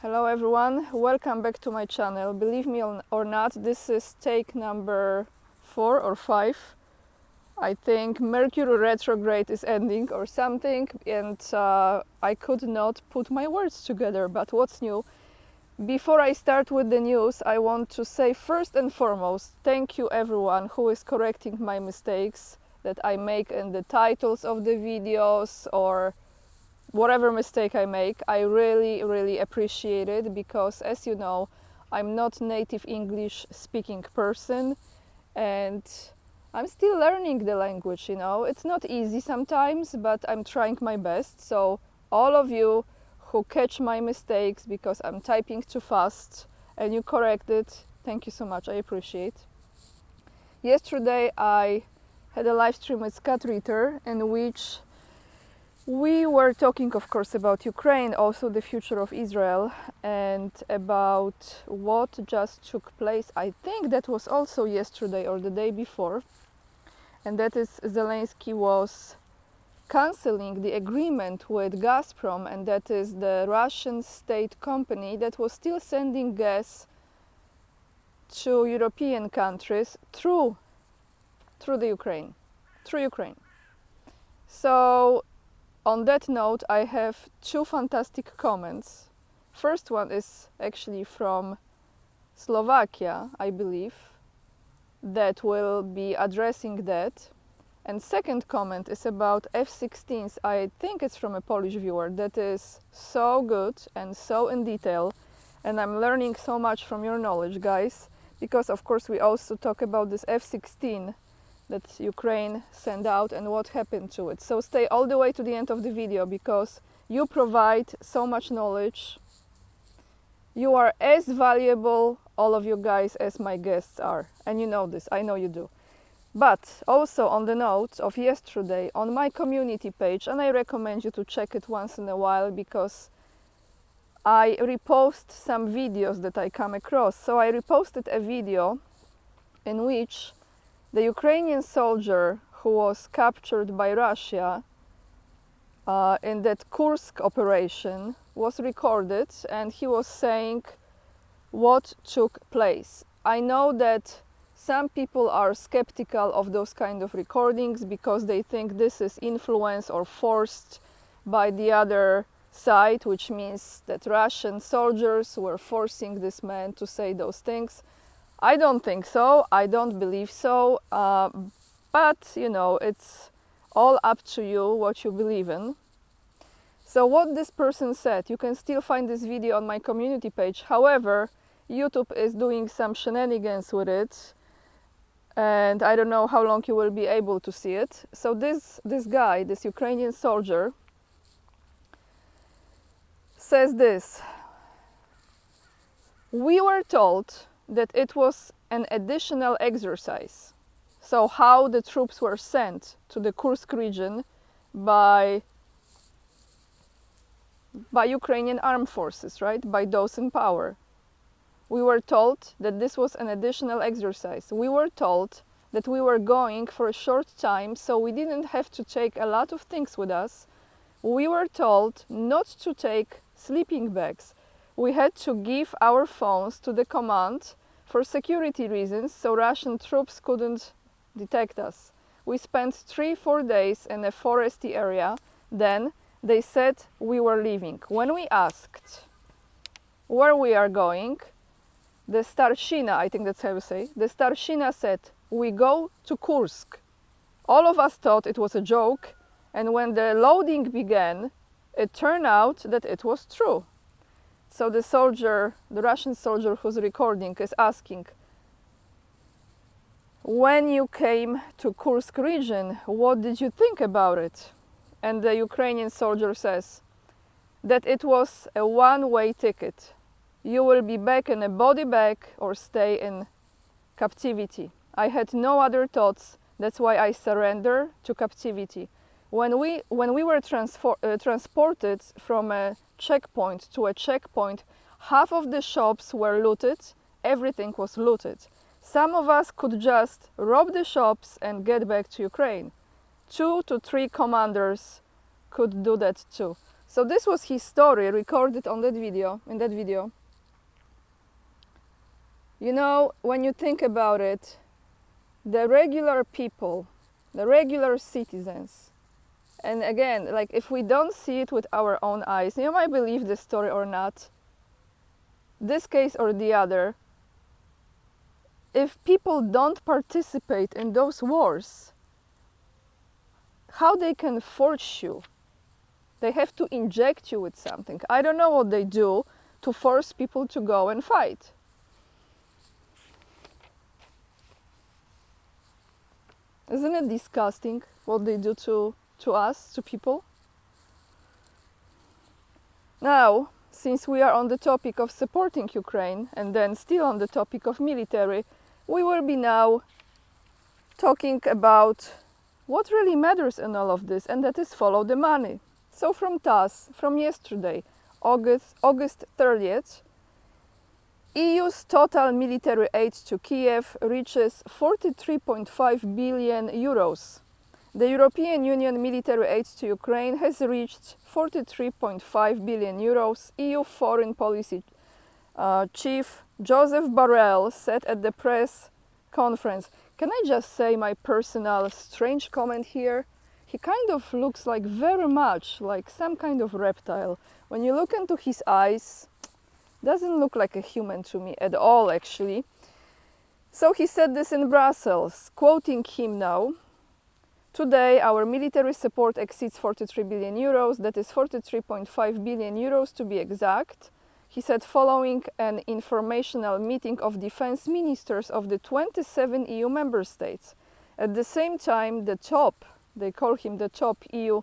Hello everyone, welcome back to my channel. Believe me or not, this is take number 4 or 5. I think Mercury retrograde is ending or something, and I could not put my words together. But what's new? Before I start with the news, I want to say first and foremost, thank you everyone who is correcting my mistakes that I make in the titles of the videos or whatever mistake I make. I really appreciate it, because as you know, I'm not native English speaking person and I'm still learning the language, you know. It's not easy sometimes, but I'm trying my best. So all of you who catch my mistakes because I'm typing too fast and you correct it, thank you so much, I appreciate. Yesterday I had a live stream with Scott Ritter in which we were talking, of course, about Ukraine, also the future of Israel, and about what just took place. I think that was also yesterday or the day before, and that is Zelensky was cancelling the agreement with Gazprom, and that is the Russian state company that was still sending gas to European countries through the Ukraine, through Ukraine. So on that note, I have two fantastic comments. First one is actually from Slovakia, I believe, that will be addressing that. And second comment is about F-16s. I think it's from a Polish viewer that is so good and so in detail. And I'm learning so much from your knowledge, guys, because of course we also talk about this F-16 that Ukraine sent out and what happened to it. So stay all the way to the end of the video, because you provide so much knowledge. You are as valuable, all of you guys, as my guests are. And you know this, I know you do. But also on the note of yesterday, on my community page, and I recommend you to check it once in a while, because I repost some videos that I come across. So I reposted a video in which the Ukrainian soldier who was captured by Russia in that Kursk operation was recorded, and he was saying what took place. I know that some people are skeptical of those kind of recordings because they think this is influenced or forced by the other side, which means that Russian soldiers were forcing this man to say those things. I don't think so, I don't believe so, but you know, it's all up to you what you believe in. So what this person said, you can still find this video on my community page. However, YouTube is doing some shenanigans with it, and I don't know how long you will be able to see it. So this guy, this Ukrainian soldier, says this: we were told that it was an additional exercise. So how the troops were sent to the Kursk region by Ukrainian armed forces, right? By those in power. We were told that this was an additional exercise. We were told that we were going for a short time, so we didn't have to take a lot of things with us. We were told not to take sleeping bags. We had to give our phones to the command for security reasons, so Russian troops couldn't detect us. We spent 3-4 days in a foresty area. Then they said we were leaving. When we asked where we are going, the Starshina, I think that's how you say, the Starshina said, we go to Kursk. All of us thought it was a joke, and when the loading began, it turned out that it was true. So the soldier, the Russian soldier who's recording, is asking, when you came to Kursk region, what did you think about it? And the Ukrainian soldier says that it was a one-way ticket. You will be back in a body bag or stay in captivity. I had no other thoughts. That's why I surrendered to captivity. When we were transported from a checkpoint to a checkpoint, half of the shops were looted, everything was looted. Some of us could just rob the shops and get back to Ukraine. 2 to 3 commanders could do that too. So this was his story recorded on that video, in that video. You know, when you think about it, the regular people, the regular citizens, and again, like if we don't see it with our own eyes, you might believe this story or not, this case or the other, if people don't participate in those wars, how they can force you? They have to inject you with something. I don't know what they do to force people to go and fight. Isn't it disgusting what they do to us, to people? Now, since we are on the topic of supporting Ukraine and then still on the topic of military, we will be now talking about what really matters in all of this, and that is follow the money. So from TASS, from yesterday, August 30th, EU's total military aid to Kiev reaches 43.5 billion euros. The European Union military aid to Ukraine has reached 43.5 billion euros, EU Foreign Policy Chief Joseph Borrell said at the press conference. Can I just say my personal strange comment here? He kind of looks like very much like some kind of reptile. When you look into his eyes, doesn't look like a human to me at all, actually. So he said this in Brussels, quoting him now. Today, our military support exceeds 43 billion euros, that is 43.5 billion euros to be exact. He said following an informational meeting of defense ministers of the 27 EU member states. At the same time, the top, they call him the top EU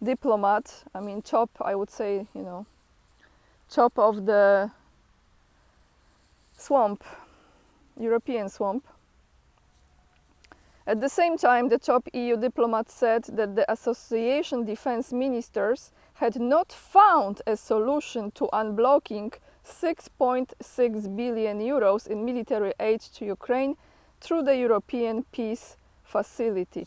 diplomat, I mean top, I would say, you know, top of the swamp, European swamp. At the same time, the top EU diplomat said that the association defense ministers had not found a solution to unblocking 6.6 billion euros in military aid to Ukraine through the European Peace Facility.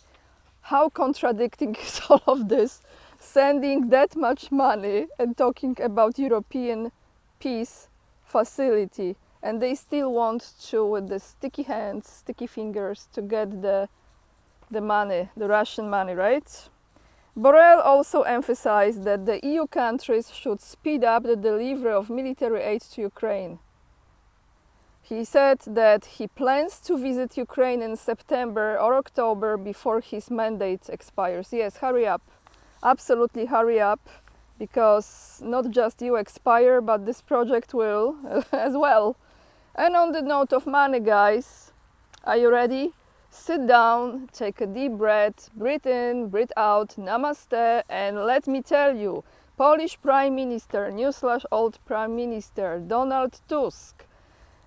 How contradicting is all of this? Sending that much money and talking about European Peace Facility, and they still want to, with the sticky hands, sticky fingers, to get the money, the Russian money, right? Borrell also emphasized that the EU countries should speed up the delivery of military aid to Ukraine. He said that he plans to visit Ukraine in September or October before his mandate expires. Yes, hurry up. Absolutely hurry up, because not just you expire, but this project will as well. And on the note of money, guys, are you ready? Sit down, take a deep breath, breathe in, breathe out, namaste, and let me tell you, Polish Prime Minister, /old Prime Minister Donald Tusk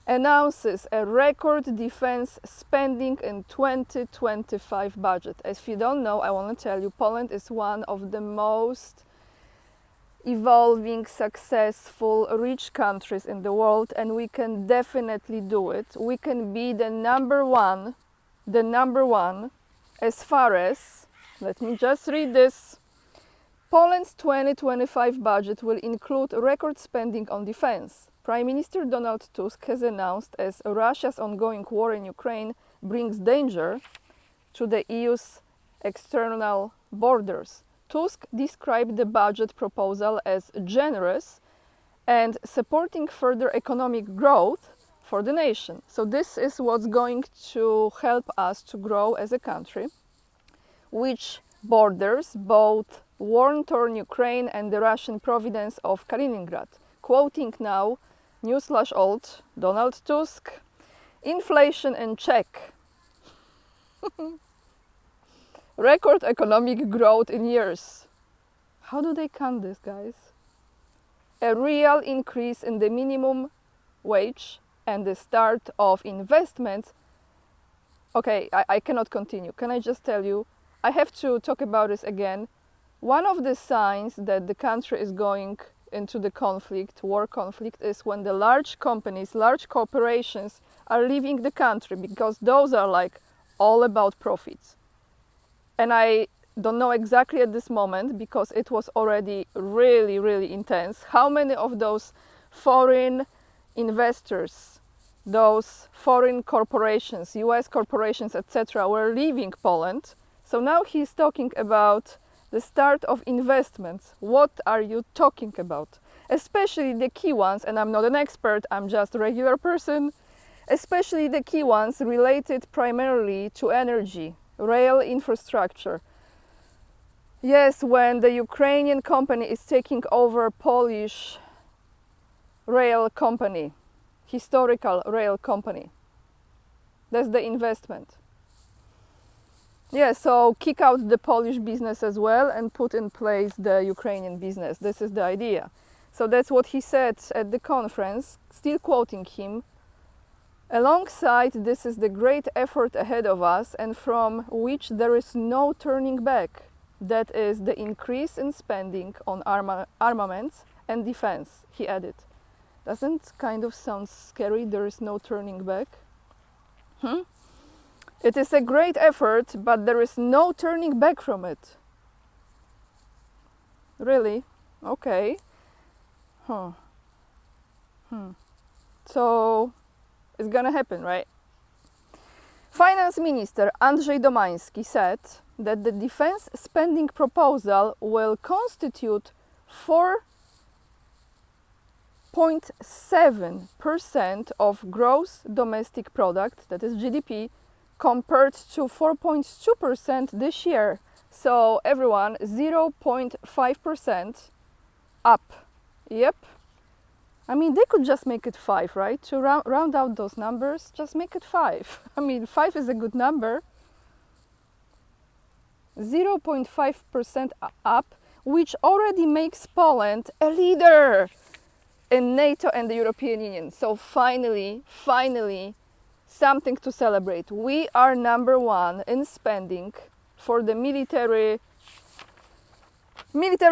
announces a record defense spending in 2025 budget. If you don't know, I want to tell you, Poland is one of the most evolving, successful, rich countries in the world, and we can definitely do it. We can be the number one as far as, let me just read this, Poland's 2025 budget will include record spending on defense. Prime Minister Donald Tusk has announced as Russia's ongoing war in Ukraine brings danger to the EU's external borders. Tusk described the budget proposal as generous and supporting further economic growth for the nation. So this is what's going to help us to grow as a country, which borders both war-torn Ukraine and the Russian province of Kaliningrad. Quoting now new/old Donald Tusk, inflation in check. Record economic growth in years. How do they count this, guys? A real increase in the minimum wage and the start of investments. Okay, I cannot continue. Can I just tell you, I have to talk about this again. One of the signs that the country is going into the conflict, war conflict, is when the large companies, large corporations are leaving the country, because those are like all about profits. And I don't know exactly at this moment because it was already really, really intense. How many of those foreign investors, those foreign corporations, US corporations, etc., were leaving Poland? So now he's talking about the start of investments. What are you talking about? Especially the key ones, and I'm not an expert, I'm just a regular person, especially the key ones related primarily to energy, rail infrastructure. Yes, when the Ukrainian company is taking over Polish rail company, historical rail company. That's the investment. Yeah, so kick out the Polish business as well and put in place the Ukrainian business. This is the idea. So that's what he said at the conference, still quoting him. Alongside, this is the great effort ahead of us and from which there is no turning back. That is the increase in spending on armaments and defense, he added. Doesn't kind of sound scary, there is no turning back? It is a great effort, but there is no turning back from it. Really? Okay. So it's gonna happen, right? Finance Minister Andrzej Domański said that the defense spending proposal will constitute 4.7% of gross domestic product, that is GDP, compared to 4.2% this year. So everyone, 0.5% up. Yep. I mean, they could just make it 5, right? To round out those numbers, just make it 5. I mean, 5 is a good number. 0.5% up, which already makes Poland a leader in NATO and the European Union. So finally, something to celebrate. We are number one in spending for the military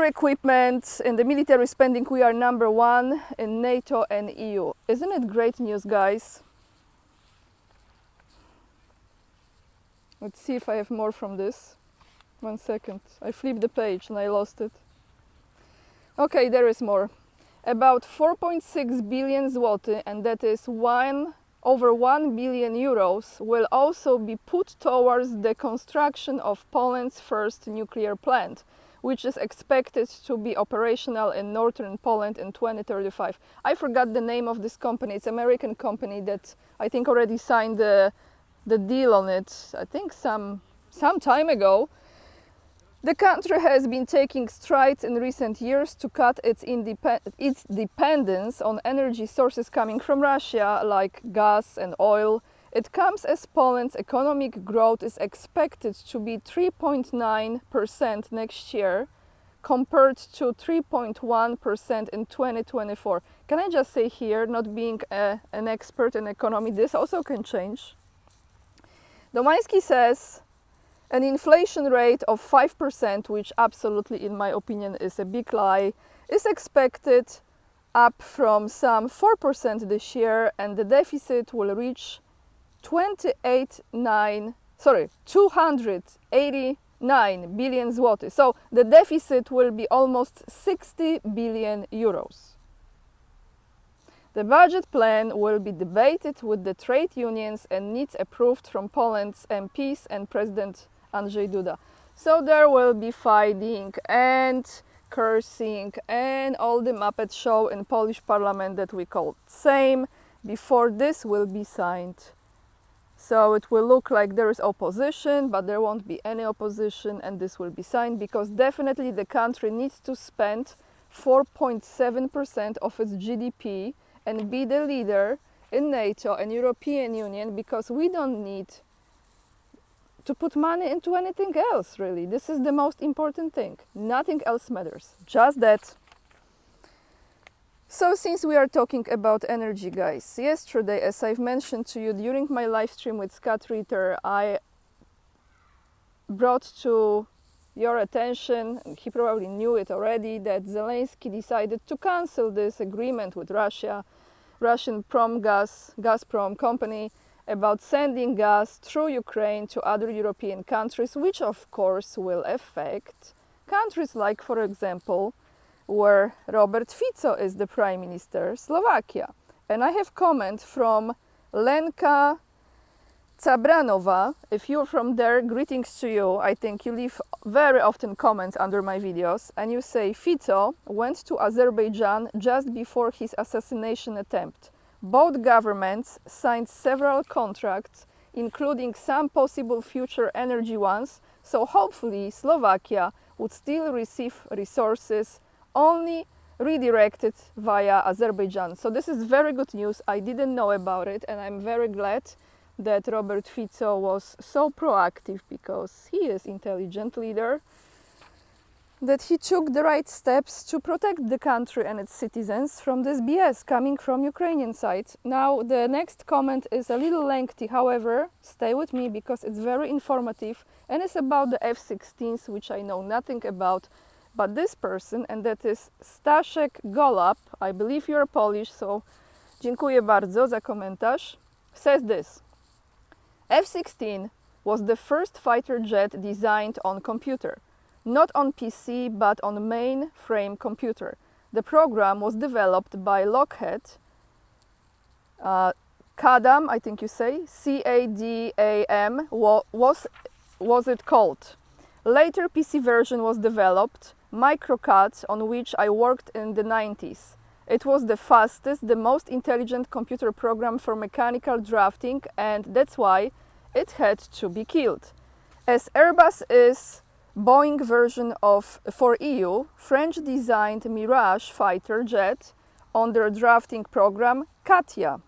equipment. In the military spending, we are number one in NATO and EU. Isn't it great news, guys? Let's see if I have more from this. 1 second. I flipped the page and I lost it. Okay, there is more. About 4.6 billion zloty, and that is over 1 billion euros, will also be put towards the construction of Poland's first nuclear plant, which is expected to be operational in northern Poland in 2035. I forgot the name of this company. It's an American company that I think already signed the deal on it, I think some time ago. The country has been taking strides in recent years to cut its dependence on energy sources coming from Russia, like gas and oil. It comes as Poland's economic growth is expected to be 3.9% next year, compared to 3.1% in 2024. Can I just say here, not being an expert in economy, this also can change. Domański says an inflation rate of 5%, which absolutely, in my opinion, is a big lie, is expected up from some 4% this year, and the deficit will reach 289 billion zloty. So the deficit will be almost 60 billion euros. The budget plan will be debated with the trade unions and needs approved from Poland's MPs and President Andrzej Duda. So there will be fighting and cursing and all the Muppet show in Polish parliament that we call Sejm before this will be signed. So it will look like there is opposition, but there won't be any opposition, and this will be signed because definitely the country needs to spend 4.7% of its GDP and be the leader in NATO and European Union, because we don't need to put money into anything else, really. This is the most important thing. Nothing else matters, just that. So since we are talking about energy, guys, yesterday, as I've mentioned to you during my live stream with Scott Ritter, I brought to your attention, and he probably knew it already, that Zelensky decided to cancel this agreement with Russia, Russian Gazprom company, about sending gas through Ukraine to other European countries, which of course will affect countries like, for example, where Robert Fico is the Prime Minister, Slovakia. And I have comment from Lenka Cabranova. If you're from there, greetings to you. I think you leave very often comments under my videos, and you say Fico went to Azerbaijan just before his assassination attempt. Both governments signed several contracts, including some possible future energy ones, so hopefully Slovakia would still receive resources only redirected via Azerbaijan. So this is very good news. I didn't know about it, and I'm very glad that Robert Fico was so proactive, because he is intelligent leader, that he took the right steps to protect the country and its citizens from this BS coming from Ukrainian side. Now the next comment is a little lengthy, however, stay with me because it's very informative, and it's about the F-16s, which I know nothing about, but this person, and that is Staszek Golub, I believe you're Polish, so dziękuję bardzo za komentarz, says this: F-16 was the first fighter jet designed on computer. Not on PC, but on mainframe computer. The program was developed by Lockheed, CADAM, I think you say, C-A-D-A-M, was it called. Later PC version was developed, Microcad, on which I worked in the 90s. It was the fastest, the most intelligent computer program for mechanical drafting, and that's why it had to be killed. As Airbus is Boeing version of, for EU, French designed Mirage fighter jet on their drafting program Katia,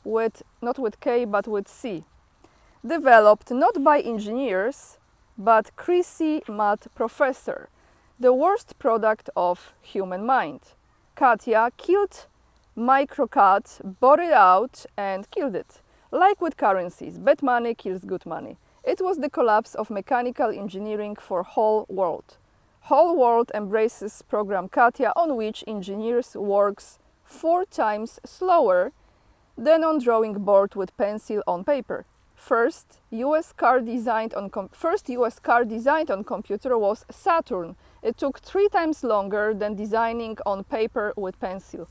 with, not with K but with C, developed not by engineers but Chrissy math professor, the worst product of human mind. Katia killed Microcad, bought it out and killed it. Like with currencies, bad money kills good money. It was the collapse of mechanical engineering for whole world. Whole world embraces program Katia, on which engineers works 4 times slower than on drawing board with pencil on paper. First US car designed on computer was Saturn. It took 3 times longer than designing on paper with pencil.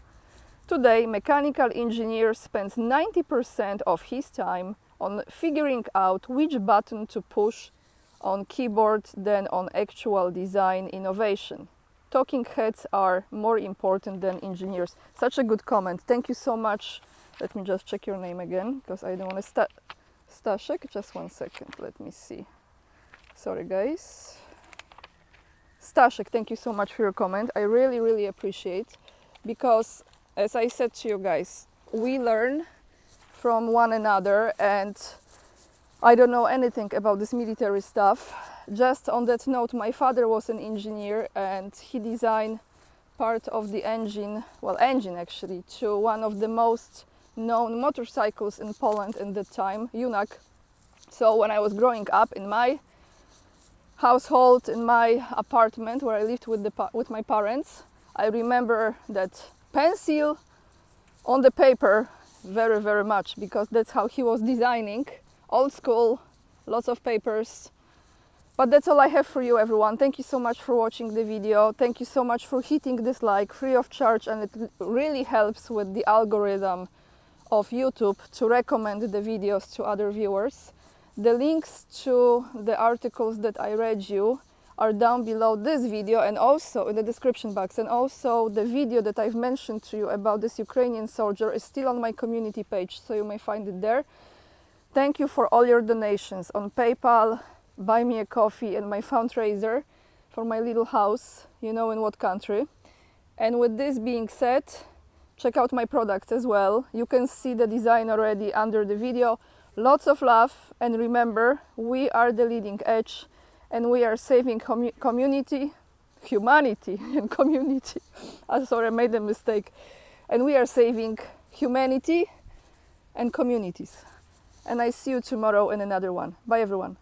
Today, mechanical engineer spends 90% of his time on figuring out which button to push on keyboard than on actual design innovation. Talking heads are more important than engineers. Such a good comment. Thank you so much. Let me just check your name again, because I don't want to Staszek, just 1 second, let me see. Sorry guys. Staszek, thank you so much for your comment. I really appreciate, because as I said to you guys, we learn from one another, and I don't know anything about this military stuff. Just on that note, my father was an engineer, and he designed part of the engine actually, to one of the most known motorcycles in Poland in that time, Junak. So when I was growing up in my household, in my apartment where I lived with my parents, I remember that pencil on the paper very much, because that's how he was designing. Old school, lots of papers. But that's all I have for you, everyone. Thank you so much for watching the video. Thank you so much for hitting this like free of charge, and it really helps with the algorithm of YouTube to recommend the videos to other viewers. The links to the articles that I read you are down below this video, and also in the description box, and also the video that I've mentioned to you about this Ukrainian soldier is still on my community page, so you may find it there. Thank you for all your donations on PayPal, Buy Me a Coffee, and my fundraiser for my little house, you know in what country. And with this being said, check out my products as well. You can see the design already under the video. Lots of love, and remember, we are the leading edge, and we are saving humanity and community. I'm sorry, I made a mistake. And we are saving humanity and communities. And I see you tomorrow in another one. Bye everyone.